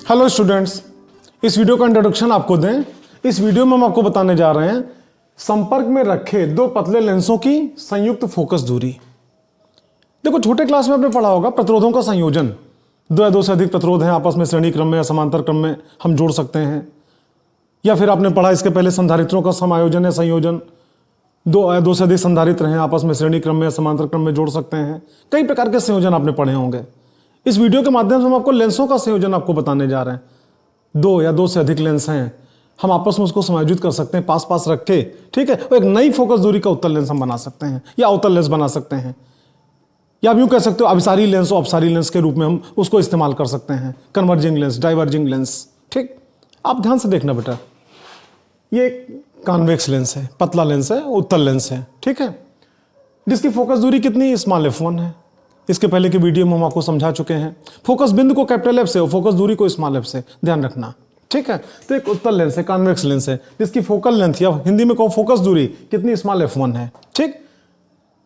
Hello students, इस video का introduction आपको दें। इस वीडियो में हम आपको बताने जा रहे हैं संपर्क में रखे दो पतले लेंसों की संयुक्त फोकस दूरी। देखो, छोटे क्लास में आपने पढ़ा होगा प्रतिरोधों का संयोजन। दो या दो से अधिक प्रतिरोध हैं, आपस में श्रेणी क्रम में या समांतर क्रम में हम जोड़ सकते हैं। या फिर आपने पढ़ा इसके पहले संधारित्रों का समायोजन या संयोजन। दो या दो से अधिक संधारित्र हैं, आपस में श्रेणी क्रम में या समांतर क्रम में जोड़ सकते हैं। कई प्रकार के संयोजन आपने पढ़े होंगे। इस वीडियो के माध्यम से हम आपको लेंसों का संयोजन आपको बताने जा रहे हैं। दो या दो से अधिक लेंस हैं, हम आपस में उसको समायोजित कर सकते हैं पास पास रख के, ठीक है। और एक नई फोकस दूरी का उत्तल लेंस हम बना सकते हैं या अवतल लेंस बना सकते हैं, या आप यूं कह सकते हो अभिसारी लेंस और अपसारी लेंस के रूप में हम उसको इस्तेमाल कर सकते हैं। कन्वर्जिंग लेंस, डाइवर्जिंग लेंस, ठीक। आप ध्यान से देखना बेटा, ये कॉन्वेक्स लेंस है, पतला लेंस है, उत्तल लेंस है, ठीक है, जिसकी फोकस दूरी कितनी स्मॉल f1 है। इसके पहले के वीडियो में हम आपको समझा चुके हैं। फोकस बिंदु को कैपिटल एफ से और फोकस दूरी को स्मॉल एफ से, ध्यान रखना, ठीक है। तो एक उत्तल लेंस है, कॉन्वेक्स लेंस है, जिसकी फोकल लेंथ या हिंदी में कहो फोकस दूरी कितनी स्मॉल f1 है, ठीक।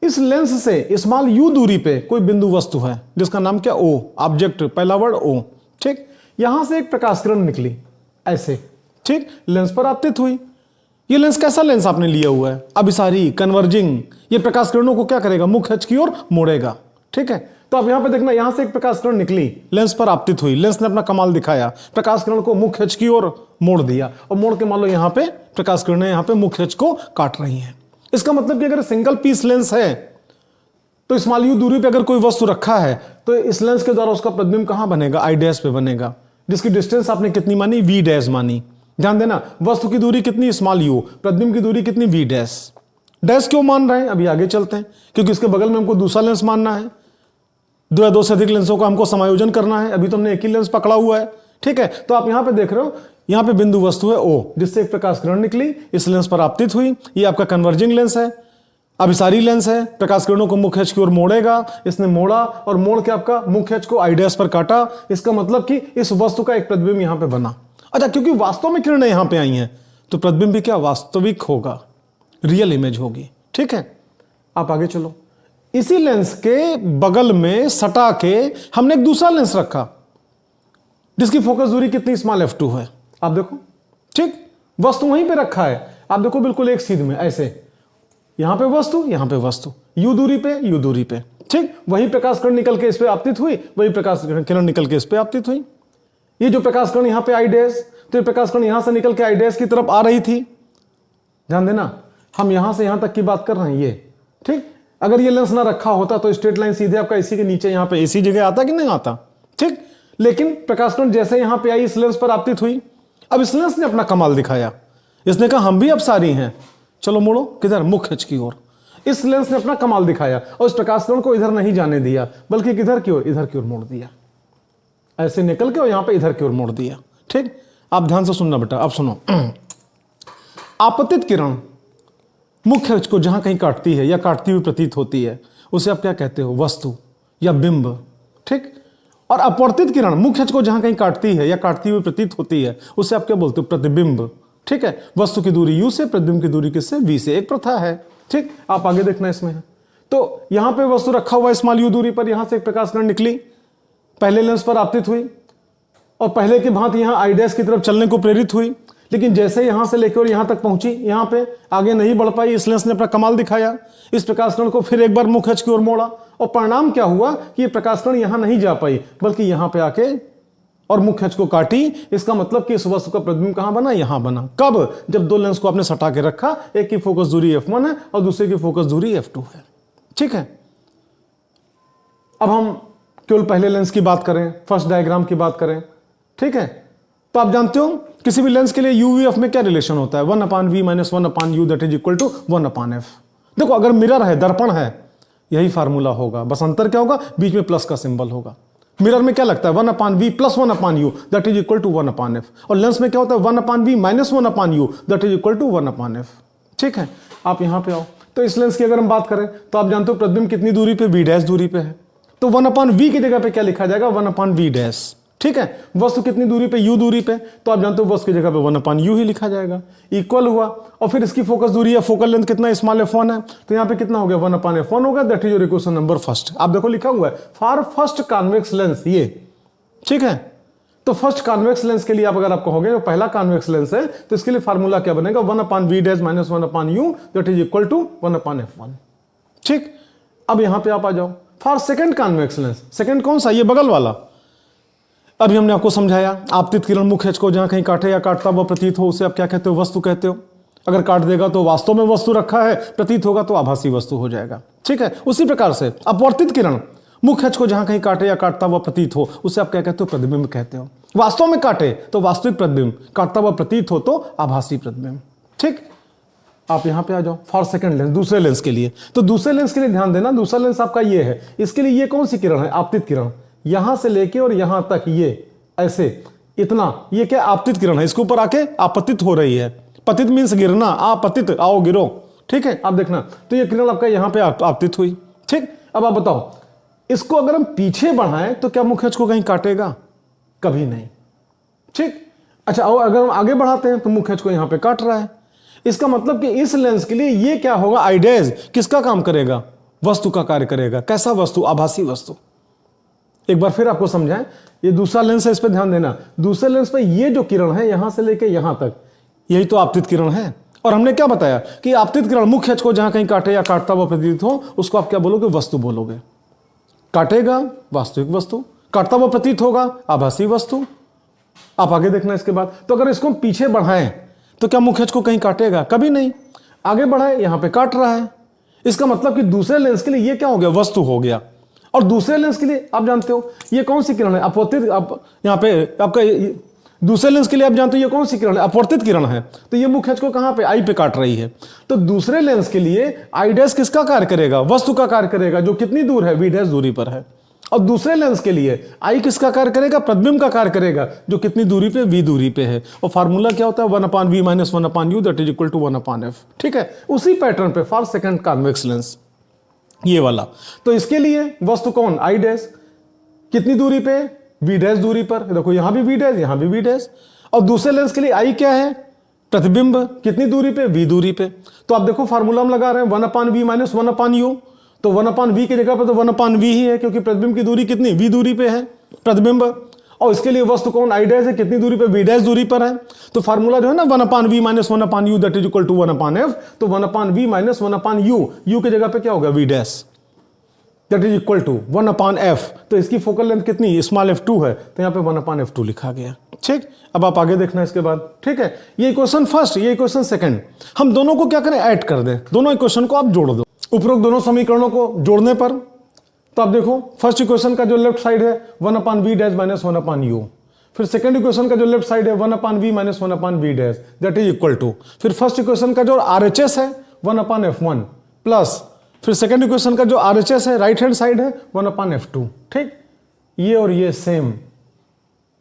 इस लेंस से स्मॉल u दूरी पे कोई बिंदु वस्तु है जिसका नाम क्या, O, ऑब्जेक्ट, पहला वर्ड O, ठीक। यहां से एक प्रकाश किरण निकली ऐसे, ठीक, लेंस पर आपतित हुई। ये लेंस कैसा लेंस आपने लिया हुआ है, अभिसारी, कन्वर्जिंग। ये प्रकाश किरणों को क्या करेगा, मुख्य अक्ष की ओर मोड़ेगा, ठीक है। तो अब यहां पे देखना, यहां से एक प्रकाश किरण निकली, लेंस पर आपतित हुई, लेंस ने अपना कमाल दिखाया, प्रकाश किरण को मुख्य अक्ष की ओर मोड़ दिया, और मोड़ के मान लो यहां पे प्रकाश किरणें यहां पे मुख्य अक्ष को काट रही हैं। इसका मतलब कि अगर सिंगल पीस लेंस है तो स्मॉल u दूरी पे अगर कोई वस्तु रखा है तो इस लेंस के द्वारा उसका प्रतिबिंब कहां बनेगा, आई डैश पे बनेगा, जिसकी डिस्टेंस आपने कितनी मानी, v डैश मानी। ध्यान देना, वस्तु की दूरी कितनी, स्मॉल u, प्रतिबिंब की दूरी कितनी, v डैश। डैश क्यों मान रहे हैं, अभी आगे चलते हैं, क्योंकि इसके बगल में हमको दूसरा लेंस मानना है। दो या दो से अधिक लेंसों का हमको समायोजन करना है। अभी तो हमने एक ही लेंस पकड़ा हुआ है, ठीक है। तो आप यहां पे देख रहे हो, यहां पे बिंदु वस्तु है O, जिससे एक प्रकाश किरण निकली, इस लेंस पर आपतित हुई। ये आपका कन्वर्जिंग लेंस है, अभिसारी लेंस है, प्रकाश किरणों को मुख्य अक्ष की ओर मोड़ेगा। इसने मोड़ा और मोड़ के आपका मुख्य अक्ष को आई डैश पर काटा। इसका मतलब कि इस वस्तु का एक प्रतिबिंब यहां पे बना। अच्छा, क्योंकि वास्तव में किरणें यहां पे आई हैं तो प्रतिबिंब भी क्या, वास्तविक होगा, रियल इमेज होगी, ठीक है। आप आगे चलो। इसी लेंस के बगल में सटा के हमने एक दूसरा लेंस रखा जिसकी फोकस दूरी कितनी, स्मॉल f2 है। आप देखो, ठीक, वस्तु वहीं पे रखा है। आप देखो बिल्कुल एक सीध में ऐसे, यहां पे वस्तु, यहां पे वस्तु, u दूरी पे, u दूरी पे, ठीक। वही प्रकाश किरण निकल के इस पे आपतित हुई, वही प्रकाश किरण निकल के इस पे आपतित हुई। ये जो प्रकाश किरण यहां पे आई डैश, तो ये प्रकाश किरण यहां से निकल के आई डैश की तरफ आ रही थी। ध्यान देना, हम यहां से यहां तक की बात कर रहे हैं, ये, ठीक। अगर ये लेंस ना रखा होता तो स्ट्रेट लाइन सीधे आपका इसी के नीचे यहां पे इसी जगह आता कि नहीं आता, ठीक। लेकिन प्रकाश किरण जैसे यहां पे आई, इस लेंस पर आपतित हुई। अब इस लेंस ने अपना कमाल दिखाया, इसने कहा हम भी अपसारी हैं, चलो मोड़ो किधर, मुख्य अक्ष की ओर। इस लेंस ने अपना कमाल दिखाया और इस प्रकाश किरण को इधर नहीं जाने दिया, बल्कि किधर की ओर, इधर की ओर मोड़ दिया, ऐसे निकल के और यहां पे इधर की ओर मोड़ दिया, ठीक। आप ध्यान से सुनना बेटा, अब सुनो। आपतित किरण मुख्य अक्ष को जहां कहीं काटती है या काटती हुई प्रतीत होती है, उसे आप क्या कहते हो, वस्तु या बिंब, ठीक। और अपवर्तित किरण मुख्य अक्ष को जहां कहीं काटती है या काटती हुई प्रतीत होती है, उसे आप क्या बोलते हो, प्रतिबिंब, ठीक है। वस्तु की दूरी u से, प्रतिबिंब की दूरी किससे, v से, एक प्रथा है, ठीक। आप आगे देखना इसमें है। तो यहां पे वस्तु रखा हुआ स्मॉल u दूरी पर, यहां से एक प्रकाश किरण निकली, पहले लेंस पर आपतित हुई और पहले की भांति यहां आई डैश की तरफ चलने को प्रेरित हुई। लेकिन जैसे यहां से लेकर और यहां तक पहुंची, यहां पे आगे नहीं बढ़ पाई, इस लेंस ने अपना कमाल दिखाया, इस प्रकाश किरण को फिर एक बार मुख्य अक्ष की ओर मोड़ा, और परिणाम क्या हुआ कि ये प्रकाश किरण यहां नहीं जा पाई, बल्कि यहां पे आके और मुख्य अक्ष को काटी। इसका मतलब कि इस वस्तु का प्रतिबिंब कहां बना, यहां बना। कब, जब दो लेंस को आपने सटा के रखा, एक की फोकस दूरी f1 है और दूसरे की फोकस दूरी f2 है, ठीक है। अब हम केवल पहले लेंस की बात करें, फर्स्ट डायग्राम की बात करें, ठीक है। तो आप जानते हो किसी भी लेंस के लिए u v f में क्या रिलेशन होता है, 1/v - 1/u that is equal to 1/f। देखो, अगर मिरर है, दर्पण है, यही फार्मूला होगा, बस अंतर क्या होगा, बीच में प्लस का सिंबल होगा। मिरर में क्या लगता है, 1/v + 1/u that is equal to 1/f, और लेंस में क्या होता है, 1/v - 1/u that is equal to 1/f, ठीक है। आप यहां पे आओ, तो इस लेंस की अगर हम बात करें तो आप जानते हो प्रतिबिंब कितनी दूरी पे, v डैश दूरी पे है, तो 1/v की जगह पे क्या लिखा जाएगा, 1/v डैश, ठीक है। वस्तु कितनी दूरी पे, u दूरी पे, तो आप जानते हो वस्तु की जगह पे 1/u ही लिखा जाएगा, इक्वल हुआ। और फिर इसकी फोकस दूरी या फोकल लेंथ कितना, स्मॉल f1 है, तो यहाँ पे कितना हो गया, 1/f1 होगा, that is your equation number first. आप देखो लिखा हुआ है फॉर फर्स्ट कॉन्वेक्स लेंस, ये, ठीक है। तो फर्स्ट कॉन्वेक्स लेंस के लिए आप अगर आप कहोगे वो पहला कॉन्वेक्स लेंस है, तो इसके लिए फार्मूला क्या बनेगा, 1/v dash minus 1/u that is equal to 1/f1। ठीक, अब यहां पे आप आ जाओ for second convex lens. Second कौन सा, ये बगल वाला। अभी हमने आपको समझाया आपतित किरण मुख्य अक्ष को जहां कहीं काटे या काटता हुआ प्रतीत हो उसे आप क्या कहते हो, वस्तु कहते हो। अगर काट देगा तो वास्तव में वस्तु रखा है, प्रतीत होगा तो आभासी वस्तु हो जाएगा। ठीक है, उसी प्रकार से अपवर्तित किरण मुख्य अक्ष को जहां कहीं काटे या काटता हुआ प्रतीत हो उसे आप क्या कहते हो, प्रतिबिंब कहते हो। वास्तव में काटे तो वास्तविक प्रतिबिंब, काटता हुआ प्रतीत हो तो आभासी प्रतिबिंब। ठीक, आप यहां पे आ जाओ फॉर सेकंड लेंस, दूसरे लेंस के लिए। तो दूसरे लेंस के लिए ध्यान देना, दूसरा लेंस आपका ये है। इसके लिए ये कौन सी किरण है, आपतित किरण। यहां से लेके और यहां तक ये ऐसे इतना, ये क्या आपतित किरण है, इसके ऊपर आके आपतित हो रही है। पतित मीन्स गिरना, आपतित आओ गिरो। ठीक है, आप देखना, तो ये किरण आपका यहां पे आपतित हुई। ठीक, अब आप बताओ इसको अगर हम पीछे बढ़ाएं तो क्या मुख्य अक्ष को कहीं काटेगा, कभी नहीं। ठीक, अच्छा, और अगर हम आगे बढ़ाते हैं तो मुख्य अक्ष को यहां पे काट रहा है। इसका मतलब कि इस लेंस के लिए ये क्या होगा, आई डैश किसका काम करेगा, वस्तु का कार्य करेगा। कैसा वस्तु, आभासी वस्तु। एक बार फिर आपको समझाएं, ये दूसरा लेंस है, इस पर ध्यान देना। दूसरे लेंस पे ये जो किरण है यहां से लेके यहां तक, यही तो आपतित किरण है। और हमने क्या बताया कि आपतित किरण मुख्य अक्ष को जहां कहीं काटे या काटता हुआ प्रतीत हो उसको आप क्या बोलोगे, वस्तु बोलोगे। काटेगा वास्तविक वस्तु, काटता हुआ प्रतीत होगा आभासी वस्तु। आप आगे देखना इसके बाद। तो अगर इसको हम पीछे बढ़ाएं तो क्या मुख्य अक्ष को कहीं काटेगा, कभी नहीं। आगे बढ़ाए, यहां पे काट रहा है। इसका मतलब कि दूसरे लेंस के लिए ये क्या हो गया, वस्तु हो गया। और दूसरे लेंस के लिए आप जानते हो ये कौन सी किरण है, अपवर्तित। आप यहां पे आपका दूसरे लेंस के लिए आप जानते हो ये कौन सी किरण है, अपवर्तित किरण है। तो ये मुख्य अक्ष को कहां पे, आई पे काट रही है। तो दूसरे लेंस के लिए आई डैश किसका कार्य करेगा, वस्तु का कार्य करेगा, जो कितनी दूर है, वी डैश दूरी पर है। और दूसरे लेंस के लिए आई किसका कार्य करेगा, प्रतिबिंब का कार्य करेगा, जो कितनी दूरी पे, वी दूरी पे है। और फार्मूला क्या होता है, 1/v minus 1/u that is equal to 1/f। ठीक है, उसी पैटर्न पे फॉर सेकंड कॉन्वेक्स लेंस, ये वाला। तो इसके लिए वस्तु कौन, आई डैश, कितनी दूरी पे, वी डैश दूरी पर। देखो यहां भी वी डैश, यहां भी वी डैश। और दूसरे लेंस के लिए आई क्या है, प्रतिबिंब, कितनी दूरी पे, वी दूरी पे। तो आप देखो फार्मूला हम लगा रहे हैं 1/v माइनस 1/u। तो 1/v की जगह पर तो 1/v ही है, क्योंकि प्रतिबिंब की दूरी कितनी, वी दूरी पे है प्रतिबिंब। और इसके लिए वस्तु कौन, आई डैश है, कितनी दूरी पे, वी डैश दूरी पर है। तो फार्मूला जो है ना 1/v minus 1/u that is equal to 1/f। तो 1/v माइनस 1/u, u की जगह पे क्या होगा, v dash that is equal to 1/f। तो इसकी फोकल लेंथ कितनी, स्मॉल f2 है, तो यहां पे 1/f2 लिखा गया। ठीक, अब आप आगे देखना इसके बाद। ठीक है, ये इक्वेशन फर्स्ट, ये इक्वेशन सेकंड, हम दोनों को क्या करें, ऐड कर दें। दोनों इक्वेशन को आप जोड़ दो। उपरोक्त दोनों समीकरणों को जोड़ने पर तो आप देखो फर्स्ट इक्वेशन का जो लेफ्ट साइड है 1/v डैश माइनस 1/u। फिर सेकंड इक्वेशन का जो लेफ्ट साइड है 1/v minus 1/v dash that is equal to, फिर फर्स्ट इक्वेशन का जो RHS है 1/f1 प्लस, फिर सेकंड इक्वेशन का जो RHS है राइट हैंड साइड है 1/f2। ठीक, ये और ये सेम,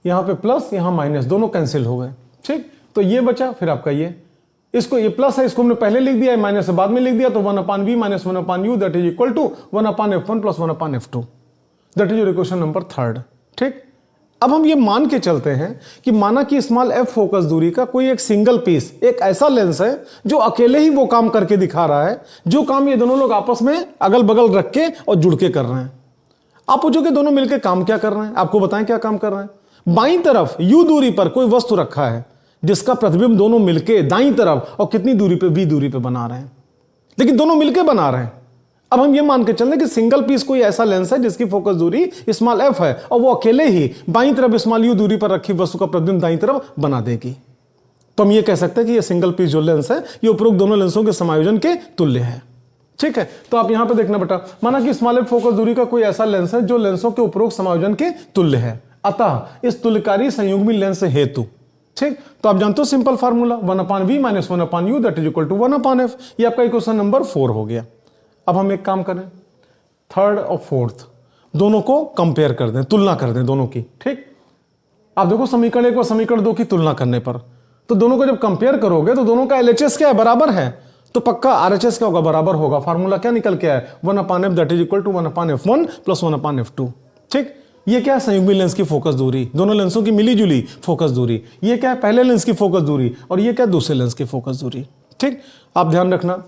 यहां पे प्लस यहां माइनस, दोनों कैंसिल हो गए। ठीक, तो ये बचा, फिर आपका ये, इसको ये प्लस है, इसको हमने पहले लिख दिया, माइनस बाद में लिख दिया। तो 1/v minus 1/u that is equal to 1/f1 plus 1/f2 that is your equation number third. ठीक, अब हम ये मान के चलते हैं कि माना कि स्मॉल f फोकस दूरी का कोई एक सिंगल पीस, एक ऐसा लेंस है जो अकेले ही वो काम करके दिखा रहा है, जो काम ये दोनों लोग आपस में अगल बगल रख के और जुड़ के कर रहे हैं। आप पूछोगे दोनों मिलकर काम क्या कर रहे हैं, आपको बताएं क्या काम कर रहे हैं। बाईं तरफ u दूरी पर कोई वस्तु रखा है जिसका प्रतिबिंब दोनों मिलके दाईं तरफ और कितनी दूरी पे, v दूरी पे बना रहे हैं, लेकिन दोनों मिलके बना रहे हैं। अब हम ये मान के चल रहे कि सिंगल पीस कोई ऐसा लेंस है जिसकी फोकस दूरी स्मॉल f है और वो अकेले ही बाईं तरफ स्मॉल u दूरी पर रखी वस्तु का प्रतिबिंब दाईं तरफ बना देगी। तो हम ये कह सकते हैं कि ये सिंगल पीस जो लेंस है ये उपरोक्त दोनों लेंसों के समायोजन के तुल्य है। ठीक है, तो आप यहां पे देखना बेटा, माना कि स्मॉल f फोकस दूरी का कोई ऐसा लेंस है जो लेंसों के उपरोक्त समायोजन के तुल्य है, अतः इस तुल्यकारी संयुग्मी लेंस हेतु। ठीक, तो आप जानते हो simple formula 1/v minus 1/u that is equal to 1/f। ये आपका इक्वेशन नंबर 4 हो गया। अब हम एक काम करें, थर्ड और फोर्थ दोनों को कंपेयर कर दें, तुलना कर दें दोनों की। ठीक, आप देखो समीकरण 1 और समीकरण 2 की तुलना करने पर तो दोनों को जब कंपेयर करोगे तो दोनों का LHS क्या है, बराबर है, तो पक्का RHS क्या होगा, बराबर होगा। फार्मूला क्या निकल के आया, 1/f that is equal to 1/f1 plus 1/f2। ठीक, ये क्या है, संयुग्मी लेंस की फोकस दूरी, दोनों लेंसों की मिली जुली फोकस दूरी। ये क्या है, पहले लेंस की फोकस दूरी, और ये क्या, दूसरे लेंस की फोकस दूरी। ठीक, आप ध्यान रखना,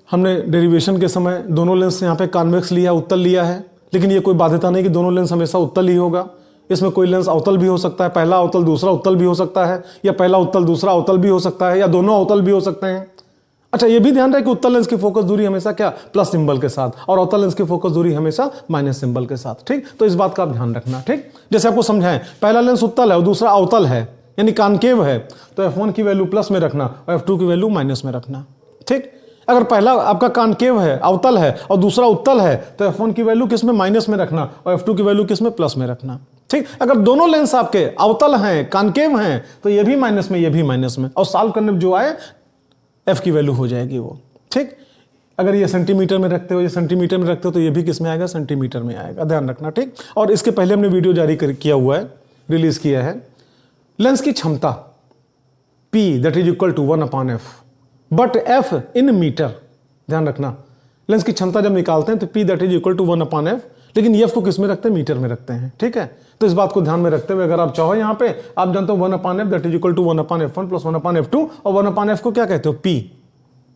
हमने डेरिवेशन के समय दोनों लेंस यहाँ पे कॉन्वेक्स लिया, उत्तल लिया है, लेकिन ये कोई बाध्यता नहीं कि दोनों लेंस हमेशा उत्तल ही होगा। इसमें कोई लेंस अवतल भी हो सकता है, पहला अवतल दूसरा उत्तल भी हो सकता है, या पहला उत्तल दूसरा अवतल भी हो सकता है, या दोनों अवतल भी हो सकते हैं। अच्छा, ये भी ध्यान रहे कि उत्तल लेंस की फोकस दूरी हमेशा क्या, प्लस सिंबल के साथ, और अवतल लेंस की फोकस दूरी हमेशा माइनस सिंबल के साथ। ठीक, तो इस बात का आप ध्यान रखना। ठीक, जैसे आपको समझाएं, पहला लेंस उत्तल है और दूसरा अवतल है, यानी कॉनकेव है, तो f1 की वैल्यू प्लस में रखना और f2 की वैल्यू माइनस में रखना। ठीक, अगर पहला आपका कॉनकेव है, अवतल है, और दूसरा उत्तल है, तो f1 की वैल्यू किस में, माइनस में रखना, और f2 की वैल्यू किस में, प्लस में रखना। ठीक, अगर दोनों लेंस आपके अवतल हैं, कॉनकेव हैं, तो ये भी माइनस में, ये भी माइनस में, और सॉल्व करने में जो आए f की वैल्यू हो जाएगी वो। ठीक, अगर ये सेंटीमीटर में रखते हो, ये सेंटीमीटर में रखते हो, तो ये भी किस में आएगा, सेंटीमीटर में आएगा, ध्यान रखना। ठीक, और इसके पहले हमने वीडियो जारी किया हुआ है, रिलीज किया है। लेंस की क्षमता P that is equal to 1/f, but f in metre, ध्यान रखना। लेंस की क्षमता जब निकालते हैं तो P that is equal to 1/f, लेकिन f को किस में रखते हैं, मीटर में रखते हैं। ठीक है, तो इस बात को ध्यान में रखते हुए अगर आप चाहो, यहां पे आप जानते हो 1/f that is equal to 1/f1 plus 1/f2, और 1/f को क्या कहते हो, P,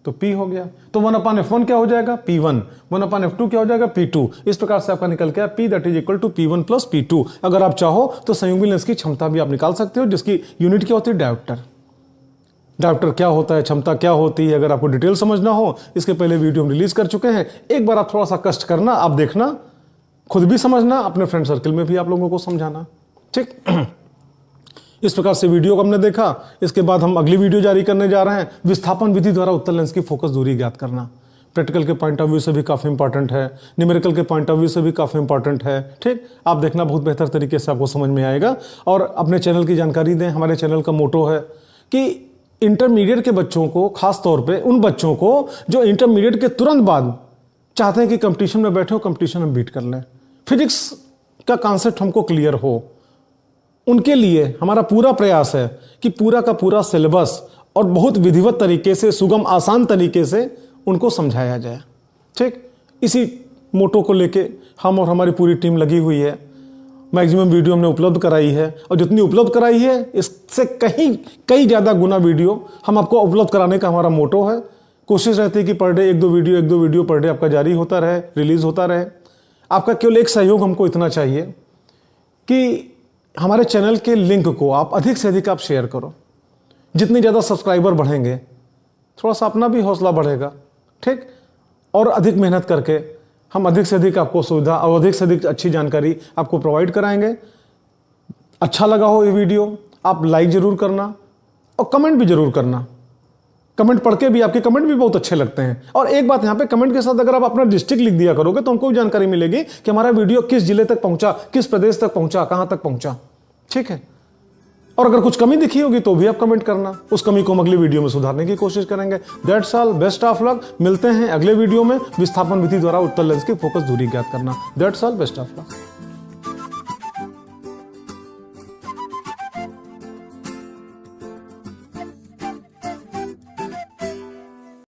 तो P हो गया। तो 1/f1 क्या हो जाएगा, P1, 1/f2 क्या हो जाएगा, P2। इस प्रकार से आपका निकल गया P that is equal to P1 plus P2। अगर आप चाहो तो संयुग्मी लेंस की क्षमता भी आप निकाल सकते हो, जिसकी यूनिट क्या होती है, डायोप्टर। डायोप्टर क्या होता है, क्षमता क्या होती है, अगर आपको डिटेल समझना हो, इसके पहले वीडियो हम रिलीज कर चुके हैं। एक बार आप थोड़ा सा कष्ट करना, आप देखना, खुद भी समझना, अपने फ्रेंड सर्कल में भी आप लोगों को समझाना। ठीक, इस प्रकार से वीडियो को हमने देखा। इसके बाद हम अगली वीडियो जारी करने जा रहे हैं, विस्थापन विधि द्वारा उत्तल लेंस की फोकस दूरी ज्ञात करना। प्रैक्टिकल के पॉइंट ऑफ व्यू से भी काफ़ी इंपॉर्टेंट है, न्यूमेरिकल के पॉइंट ऑफ व्यू से भी काफ़ी इंपॉर्टेंट है। ठीक, आप देखना, बहुत बेहतर तरीके से आपको समझ में आएगा। और अपने चैनल की जानकारी दें। हमारे चैनल का मोटो है कि इंटरमीडिएट के बच्चों को, खास तौर पे उन बच्चों को जो इंटरमीडिएट के तुरंत बाद चाहते हैं कि कंपटीशन में बैठे हो, कंपटीशन में बीट कर लें, फिजिक्स का कॉन्सेप्ट हमको क्लियर हो, उनके लिए हमारा पूरा प्रयास है कि पूरा का पूरा सिलेबस और बहुत विधिवत तरीके से, सुगम आसान तरीके से उनको समझाया जाए। ठीक, इसी मोटो को लेके हम और हमारी पूरी टीम लगी हुई है। मैक्सिमम वीडियो हमने उपलब्ध कराई है, और जितनी उपलब्ध कराई है इससे कई ज़्यादा गुना वीडियो हम आपको उपलब्ध कराने का हमारा मोटो है। कोशिश रहती है कि पर डे एक दो वीडियो पर डे आपका जारी होता रहे, रिलीज होता रहे। आपका केवल एक सहयोग हमको इतना चाहिए कि हमारे चैनल के लिंक को आप अधिक से अधिक आप शेयर करो। जितने ज़्यादा सब्सक्राइबर बढ़ेंगे, थोड़ा सा अपना भी हौसला बढ़ेगा। ठीक, और अधिक मेहनत करके हम अधिक से अधिक आपको सुविधा और अधिक से अधिक अच्छी जानकारी आपको प्रोवाइड कराएंगे। अच्छा लगा हो ये वीडियो, आप लाइक ज़रूर करना और कमेंट भी ज़रूर करना। कमेंट पढ़ के भी, आपके कमेंट भी बहुत अच्छे लगते हैं। और एक बात यहाँ पे, कमेंट के साथ अगर आप अपना डिस्ट्रिक्ट लिख दिया करोगे तो हमको भी जानकारी मिलेगी कि हमारा वीडियो किस जिले तक पहुंचा, किस प्रदेश तक पहुंचा, कहां तक पहुंचा। ठीक है, और अगर कुछ कमी दिखी होगी तो भी आप कमेंट करना, उस कमी को हम अगली वीडियो में सुधारने की कोशिश करेंगे। That's all, best of luck. मिलते हैं अगले वीडियो में, विस्थापन विधि द्वारा उत्तल लेंस की फोकस दूरी ज्ञात करना। That's all, best of luck.